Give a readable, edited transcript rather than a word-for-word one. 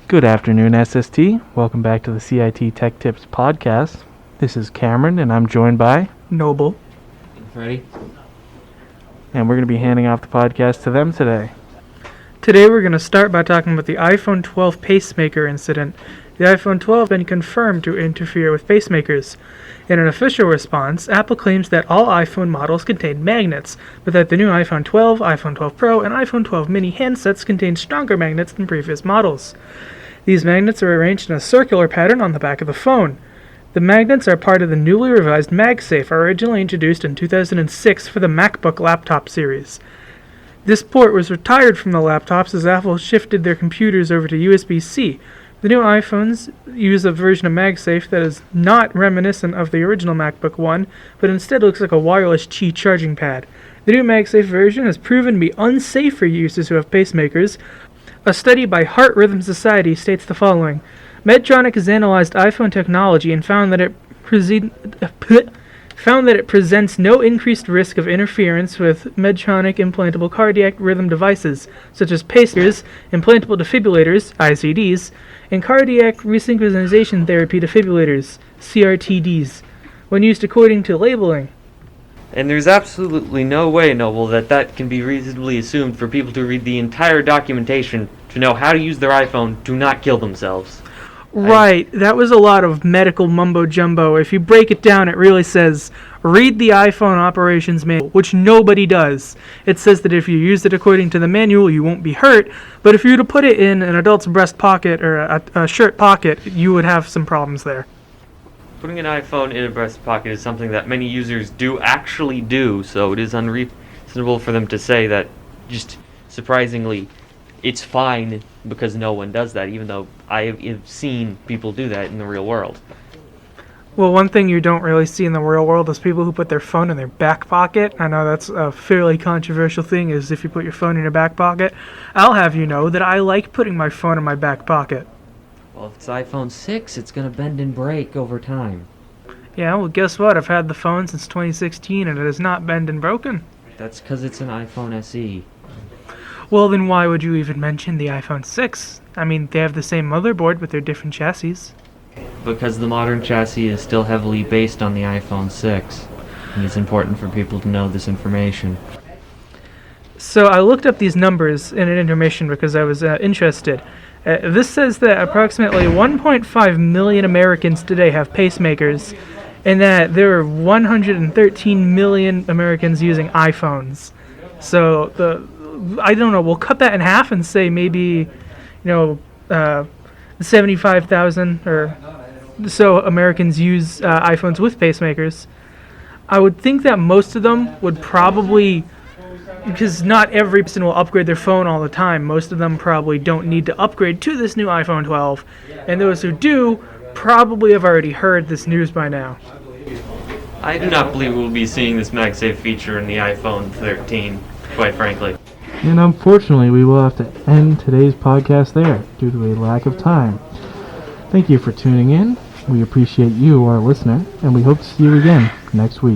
Good afternoon, SST. Welcome back to the CIT Tech Tips podcast. This is Cameron, and I'm joined by Noble. Ready? And we're going to be handing off the podcast to them today. Today we're going to start by talking about the iPhone 12 pacemaker incident. The iPhone 12 has been confirmed to interfere with pacemakers. In an official response, Apple claims that all iPhone models contain magnets, but that the new iPhone 12, iPhone 12 Pro, and iPhone 12 mini handsets contain stronger magnets than previous models. These magnets are arranged in a circular pattern on the back of the phone. The magnets are part of the newly revised MagSafe, originally introduced in 2006 for the MacBook laptop series. This port was retired from the laptops as Apple shifted their computers over to USB-C. The new iPhones use a version of MagSafe that is not reminiscent of the original MacBook One, but instead looks like a wireless Qi charging pad. The new MagSafe version has proven to be unsafe for users who have pacemakers. A study by Heart Rhythm Society states the following: Medtronic has analyzed iPhone technology and found that it presents no increased risk of interference with Medtronic implantable cardiac rhythm devices, such as pacemakers, implantable defibrillators, ICDs, and cardiac resynchronization therapy defibrillators, CRTDs, when used according to labeling. And there's absolutely no way, Noble, that can be reasonably assumed for people to read the entire documentation to know how to use their iPhone to not kill themselves. Right, that was a lot of medical mumbo-jumbo. If you break it down, it really says, read the iPhone operations manual, which nobody does. It says that if you use it according to the manual, you won't be hurt, but if you were to put it in an adult's breast pocket or a shirt pocket, you would have some problems there. Putting an iPhone in a breast pocket is something that many users do actually do, so it is unreasonable for them to say that, just surprisingly, it's fine because no one does that, even though I have seen people do that in the real world. Well, one thing you don't really see in the real world is people who put their phone in their back pocket. I know that's a fairly controversial thing, is if you put your phone in your back pocket. I'll have you know that I like putting my phone in my back pocket. Well, if it's iPhone 6, it's going to bend and break over time. Yeah, well, guess what? I've had the phone since 2016, and it has not bent and broken. That's because it's an iPhone SE. Well, then why would you even mention the iPhone 6? I mean, they have the same motherboard, but they're different chassis. Because the modern chassis is still heavily based on the iPhone 6. And it's important for people to know this information. So I looked up these numbers in an intermission because I was interested. This says that approximately 1.5 million Americans today have pacemakers, and that there are 113 million Americans using iPhones. So I don't know, we'll cut that in half and say maybe, 75,000 or so Americans use iPhones with pacemakers. I would think that most of them would probably, because not every person will upgrade their phone all the time, most of them probably don't need to upgrade to this new iPhone 12, and those who do probably have already heard this news by now. I do not believe we'll be seeing this MagSafe feature in the iPhone 13, quite frankly. And unfortunately, we will have to end today's podcast there due to a lack of time. Thank you for tuning in. We appreciate you, our listener, and we hope to see you again next week.